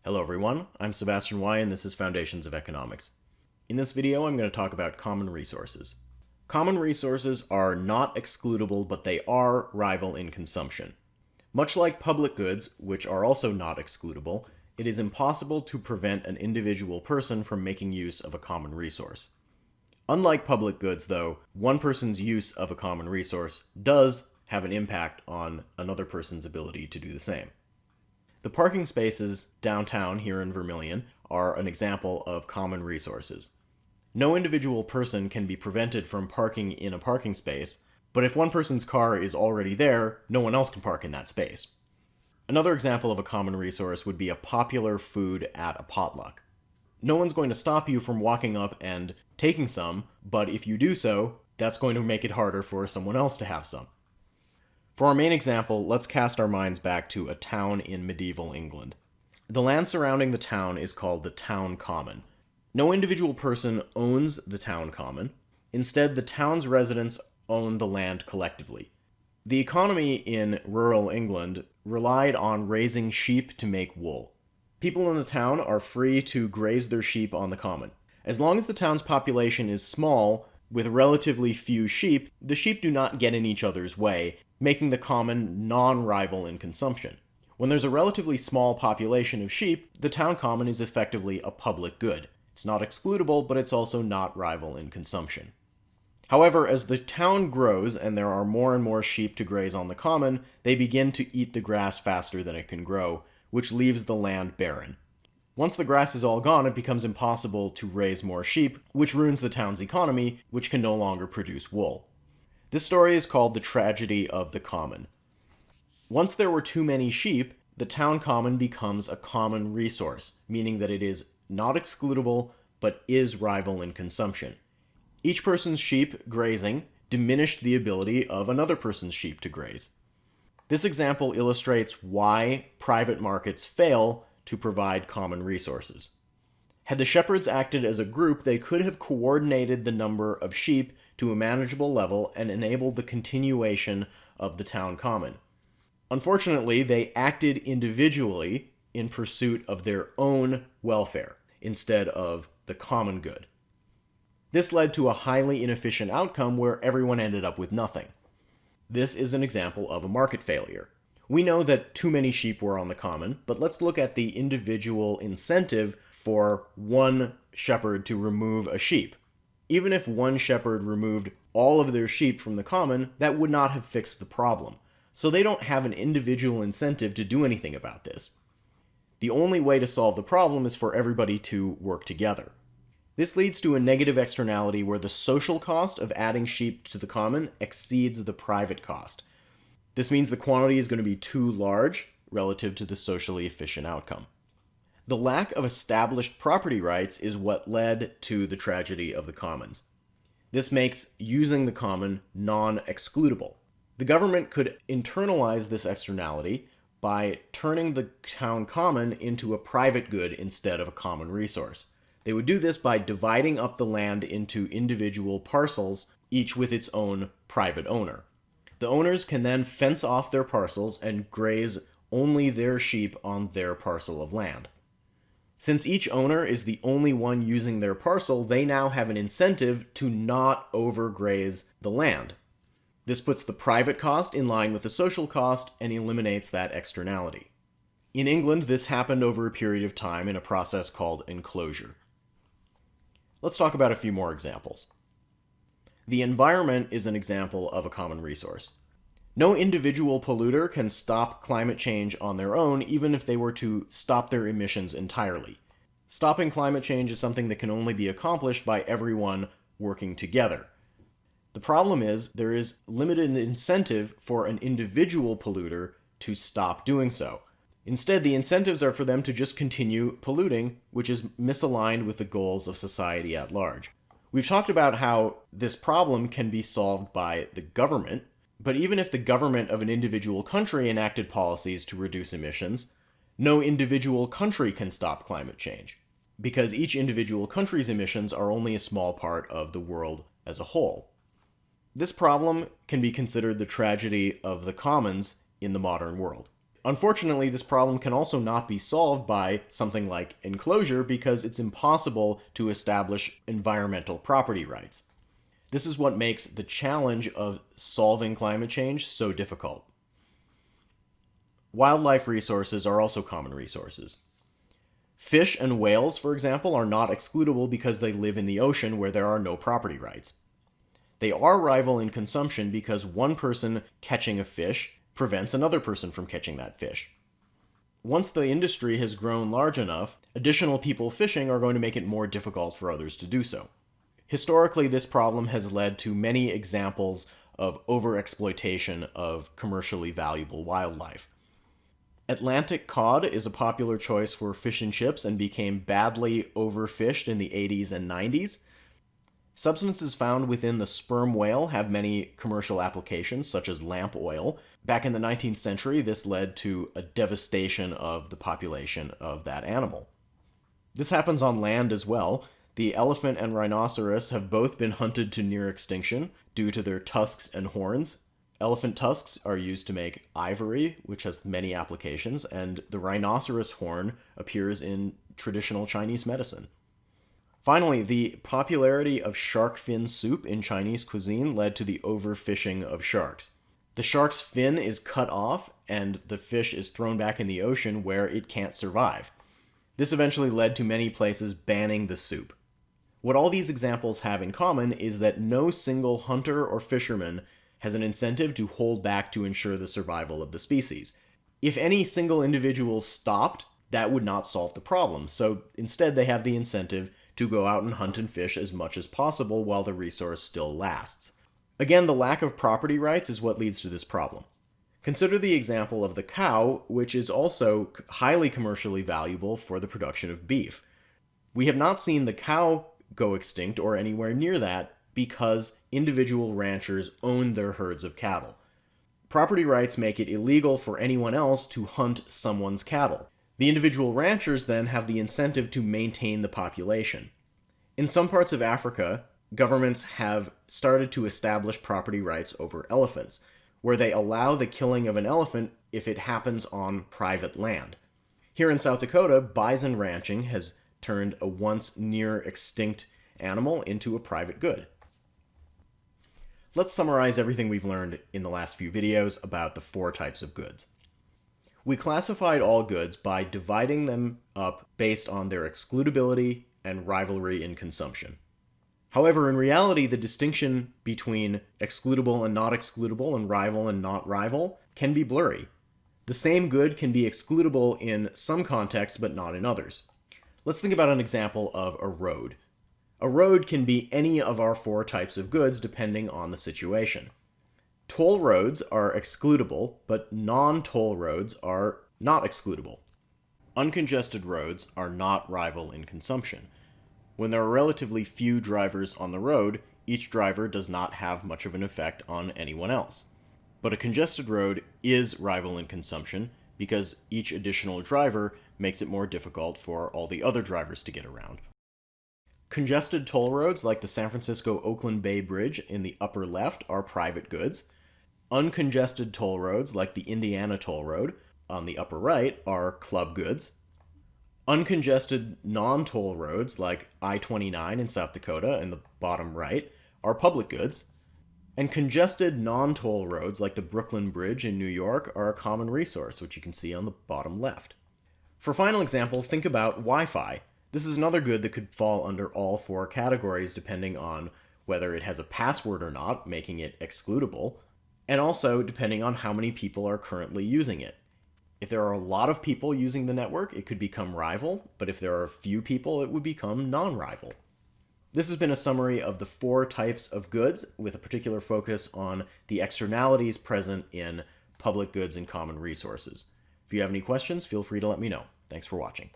Hello everyone, I'm Sebastian Y and this is Foundations of Economics. In this video I'm going to talk about common resources. Common resources are not excludable, but they are rival in consumption. Much like public goods, which are also not excludable, it is impossible to prevent an individual person from making use of a common resource. Unlike public goods, though, one person's use of a common resource does have an impact on another person's ability to do the same. The parking spaces downtown here in Vermilion are an example of common resources. No individual person can be prevented from parking in a parking space, but if one person's car is already there, no one else can park in that space. Another example of a common resource would be a popular food at a potluck. No one's going to stop you from walking up and taking some, but if you do so, that's going to make it harder for someone else to have some. For our main example, let's cast our minds back to a town in medieval England. The land surrounding the town is called the town common. No individual person owns the town common. Instead, the town's residents own the land collectively. The economy in rural England relied on raising sheep to make wool. People in the town are free to graze their sheep on the common. As long as the town's population is small, with relatively few sheep, the sheep do not get in each other's way, making the common non-rival in consumption. When there's a relatively small population of sheep, the town common is effectively a public good. It's not excludable, but it's also not rival in consumption. However, as the town grows and there are more and more sheep to graze on the common, they begin to eat the grass faster than it can grow, which leaves the land barren. Once the grass is all gone, it becomes impossible to raise more sheep, which ruins the town's economy, which can no longer produce wool. This story is called the tragedy of the common. Once there were too many sheep, the town common becomes a common resource, meaning that it is not excludable, but is rival in consumption. Each person's sheep grazing diminished the ability of another person's sheep to graze. This example illustrates why private markets fail to provide common resources. Had the shepherds acted as a group, they could have coordinated the number of sheep to a manageable level and enabled the continuation of the town common. Unfortunately, they acted individually in pursuit of their own welfare instead of the common good. This led to a highly inefficient outcome where everyone ended up with nothing. This is an example of a market failure. We know that too many sheep were on the common, but let's look at the individual incentive for one shepherd to remove a sheep. Even if one shepherd removed all of their sheep from the common, that would not have fixed the problem. So they don't have an individual incentive to do anything about this. The only way to solve the problem is for everybody to work together. This leads to a negative externality where the social cost of adding sheep to the common exceeds the private cost. This means the quantity is going to be too large relative to the socially efficient outcome. The lack of established property rights is what led to the tragedy of the commons. This makes using the common non-excludable. The government could internalize this externality by turning the town common into a private good instead of a common resource. They would do this by dividing up the land into individual parcels, each with its own private owner. The owners can then fence off their parcels and graze only their sheep on their parcel of land. Since each owner is the only one using their parcel, they now have an incentive to not overgraze the land. This puts the private cost in line with the social cost and eliminates that externality. In England, this happened over a period of time in a process called enclosure. Let's talk about a few more examples. The environment is an example of a common resource. No individual polluter can stop climate change on their own, even if they were to stop their emissions entirely. Stopping climate change is something that can only be accomplished by everyone working together. The problem is there is limited incentive for an individual polluter to stop doing so. Instead, the incentives are for them to just continue polluting, which is misaligned with the goals of society at large. We've talked about how this problem can be solved by the government, but even if the government of an individual country enacted policies to reduce emissions, no individual country can stop climate change, because each individual country's emissions are only a small part of the world as a whole. This problem can be considered the tragedy of the commons in the modern world. Unfortunately, this problem can also not be solved by something like enclosure because it's impossible to establish environmental property rights. This is what makes the challenge of solving climate change so difficult. Wildlife resources are also common resources. Fish and whales, for example, are not excludable because they live in the ocean where there are no property rights. They are rival in consumption because one person catching a fish prevents another person from catching that fish. Once the industry has grown large enough, additional people fishing are going to make it more difficult for others to do so. Historically, this problem has led to many examples of overexploitation of commercially valuable wildlife. Atlantic cod is a popular choice for fish and chips and became badly overfished in the 80s and 90s. Substances found within the sperm whale have many commercial applications, such as lamp oil. Back in the 19th century, this led to a devastation of the population of that animal. This happens on land as well. The elephant and rhinoceros have both been hunted to near extinction due to their tusks and horns. Elephant tusks are used to make ivory, which has many applications, and the rhinoceros horn appears in traditional Chinese medicine. Finally, the popularity of shark fin soup in Chinese cuisine led to the overfishing of sharks. The shark's fin is cut off, and the fish is thrown back in the ocean where it can't survive. This eventually led to many places banning the soup. What all these examples have in common is that no single hunter or fisherman has an incentive to hold back to ensure the survival of the species. If any single individual stopped, that would not solve the problem, so instead they have the incentive to go out and hunt and fish as much as possible while the resource still lasts. Again, the lack of property rights is what leads to this problem. Consider the example of the cow, which is also highly commercially valuable for the production of beef. We have not seen the cow go extinct or anywhere near that because individual ranchers own their herds of cattle. Property rights make it illegal for anyone else to hunt someone's cattle. The individual ranchers then have the incentive to maintain the population. In some parts of Africa, governments have started to establish property rights over elephants, where they allow the killing of an elephant if it happens on private land. Here in South Dakota, bison ranching has turned a once near extinct animal into a private good. Let's summarize everything we've learned in the last few videos about the 4 types of goods. We classified all goods by dividing them up based on their excludability and rivalry in consumption. However, in reality, the distinction between excludable and not excludable and rival and not rival can be blurry. The same good can be excludable in some contexts but not in others. Let's think about an example of a road. A road can be any of our 4 types of goods depending on the situation. Toll roads are excludable, but non-toll roads are not excludable. Uncongested roads are not rival in consumption. When there are relatively few drivers on the road, each driver does not have much of an effect on anyone else. But a congested road is rival in consumption because each additional driver makes it more difficult for all the other drivers to get around. Congested toll roads like the San Francisco-Oakland Bay Bridge in the upper left are private goods. Uncongested toll roads like the Indiana Toll Road on the upper right are club goods. Uncongested non-toll roads like I-29 in South Dakota in the bottom right are public goods. And congested non-toll roads like the Brooklyn Bridge in New York are a common resource, which you can see on the bottom left. For a final example, think about Wi-Fi. This is another good that could fall under all 4 categories depending on whether it has a password or not, making it excludable, and also depending on how many people are currently using it. If there are a lot of people using the network, it could become rival, but if there are a few people, it would become non-rival. This has been a summary of the 4 types of goods with a particular focus on the externalities present in public goods and common resources. If you have any questions, feel free to let me know. Thanks for watching.